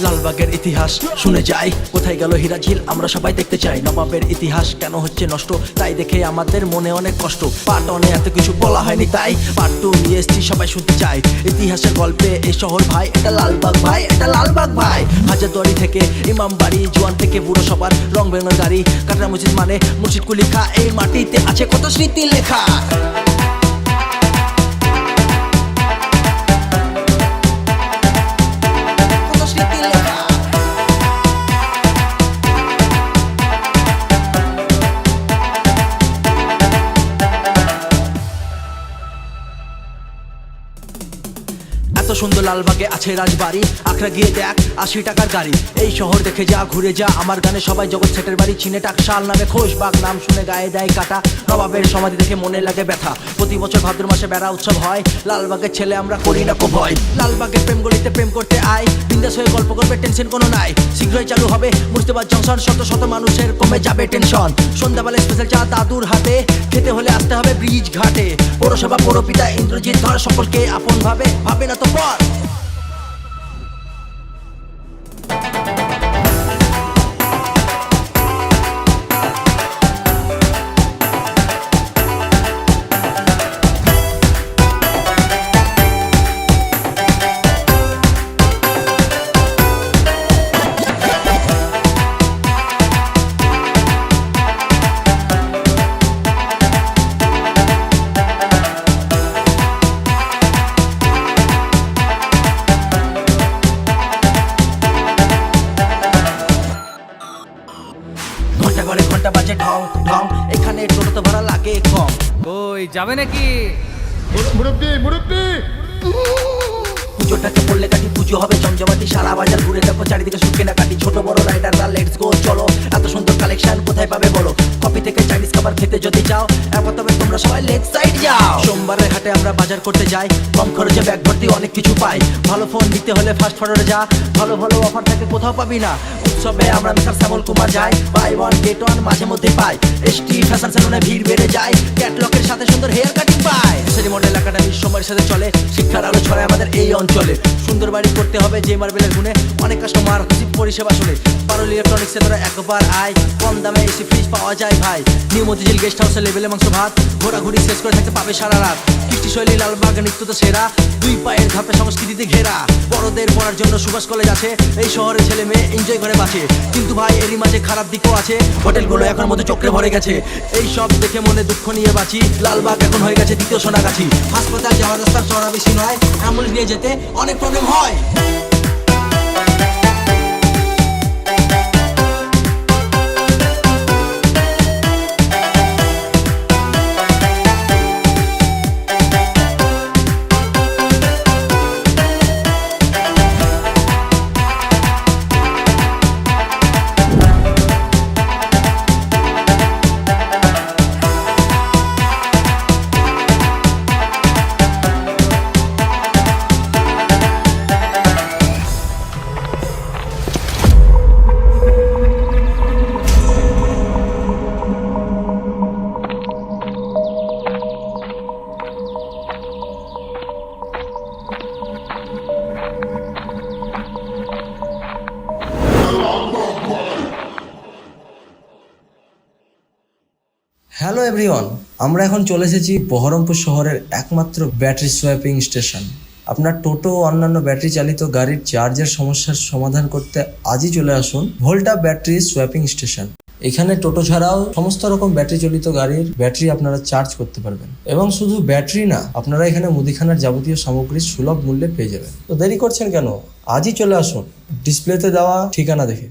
লালবাগের ইতিহাস শুনে যাই, কোথায় গেল হীরাঝিল আমরা সবাই দেখতে চাই। নবাবের ইতিহাস কেন হচ্ছে নষ্ট, তাই দেখে আমাদের মনে অনেক কষ্ট। পার্ট ওয়ানে এত কিছু বলা হয়নি, তাই পার্ট টু নিয়ে এসছি, সবাই শুনতে চাই ইতিহাসের গল্পে এই শহর ভাই। এটা লালবাগ ভাই, এটা লালবাগ ভাই। হাজারদুয়ারি থেকে ইমামবাড়ি, জোয়ান থেকে বুড়ো সবার রং বেরঙের গাড়ি। কাটরা মসজিদ মানে মুর্শিদ কুলি খা, এই মাটিতে আছে কত স্মৃতি লেখা। এত সুন্দর লালবাগে আছে রাজবাড়ি, আখড়া গিয়ে দেখ 80 টাকার গাড়ি। এই শহর দেখে যা, ঘুরে যা, আমার গানে সবাই জগৎ সেটের বাড়ি। চিনে টাকশাল নামে খোশবাগ, নাম শুনে গায়ে দেয় কাটা। নবাবের সমাধি দেখে মনে লাগে ব্যথা। প্রতি বছর ভাদ্র মাসে বেড়া উৎসব হয়, লালবাগের ছেলে আমরা করি না কো ভয়। লালবাগের প্রেম গলিতে প্রেম করতে আয়, বিন্দাস হয়ে গল্প করবে, টেনশন কোনো নাই। শীঘ্রই চালু হবে মুর্শিদাবাদ জংশন, শত শত মানুষের কমে যাবে টেনশন। সন্ধ্যাবেলা স্পেশাল চা দাদুর হাতে, খেতে হলে আসতে হবে ব্রিজ ঘাটে। পৌরসভা পৌরপিতা ইন্দ্রজিৎ ধর সকলকে আপন ভাবে, ভাবে না তো পর। ঘন্টা বাজে ঢং ঢং, এখানে টোটো তো ভাড়া লাগে কম। ওই যাবে নাকি? মুরব্বি মুরব্বি পুজোটাকে পড়লে কাটি, পুজো হবে জমজমাটি। সারা বাজার ঘুরে দেখো, চারিদিকে সুখ কেনাকাটি। ছোট বড় রাইডাররা লেটস গো চলো, এত সুন্দর কালেকশন কোথায় পাবে বলো। কফি থেকে চাইনিজ খাবার খেতে যদি চাও, একবার তবে তোমরা সবাই লেগ সাইড যাও। সোমবারের হাটে আমরা বাজার করতে যাই, কম খরচে ব্যাগ ভর্তি অনেক কিছু পাই। ভালো ফোন নিতে হলে ফাস্ট ফরওয়ার্ডে যা, ভালো ভালো অফার থাকে কোথাও পাবি না। উৎসবে আমরা মিস্টার শ্যামল কুমার যাই, বাই ওয়ান গেট ওয়ান মাঝে মধ্যে পাই। এসটি ফ্যাশন সেলুনে ভিড় বেড়ে যায়, ক্যাটলগের সাথে সুন্দর হেয়ার কাটিং পাই। সেরি মডেল একাডেমি সময়ের সাথে চলে, শিক্ষার আলো ছড়ায় আমাদের এই অঞ্চলে। সুন্দর বাড়ি করতে হবে যে মার্বেলের গুণে, অনেক কাস্টমার খুশি পরিষেবা শুনে। পারুল ইলেকট্রনিক্সে তোরা একবার আয়, কম দামে এসি ফ্রিজ পাওয়া যায় ভাই। নিউ মতিঝিল গেস্ট হাউসে লেভেলে মাংস ভাত, ঘোরাঘুরি শেষ করে থাকতে পাবে সারা রাত। কৃষ্টি শৈলী লালবাগ নৃত্য তো সেরা, দুই পায়ের ধাপে সংস্কৃতিতে ঘেরা। বড়দের পড়ার জন্য সুভাষ কলেজ আছে, এই শহরে ছেলে মেয়ে এনজয় করে বাঁচে। কিন্তু ভাই এরই মাঝে খারাপ দিকও আছে, হোটেলগুলো এখন মধ্যে চক্রে ভরে গেছে। এই সব দেখে মনে দুঃখ নিয়ে বাঁচি, লালবাগ এখন হয়ে গেছে দ্বিতীয় সোনাগাছি। হাসপাতাল যাওয়ার রাস্তার চড়া বেশি নয়, অ্যাম্বুলেন্স নিয়ে যেতে অনেক প্রবলেম হয়। হ্যালো এভরিওয়ান, আমরা এখন চলে এসেছি বহরমপুর শহরের একমাত্র ব্যাটারি সোয়াপিং স্টেশন। আপনার টোটো ও অন্যান্য ব্যাটারি চালিত গাড়ির চার্জের সমস্যার সমাধান করতে আজই চলে আসুন ভোল্টা ব্যাটারি সোয়াপিং স্টেশন। এখানে টোটো ছাড়াও সমস্ত রকম ব্যাটারি চালিত গাড়ির ব্যাটারি আপনারা চার্জ করতে পারবেন, এবং শুধু ব্যাটারি না, আপনারা এখানে মুদিখানার যাবতীয় সামগ্রী সুলভ মূল্যে পেয়ে যাবেন। তো দেরি করছেন কেন? আজই চলে আসুন ডিসপ্লেতে দেওয়া ঠিকানা দেখে।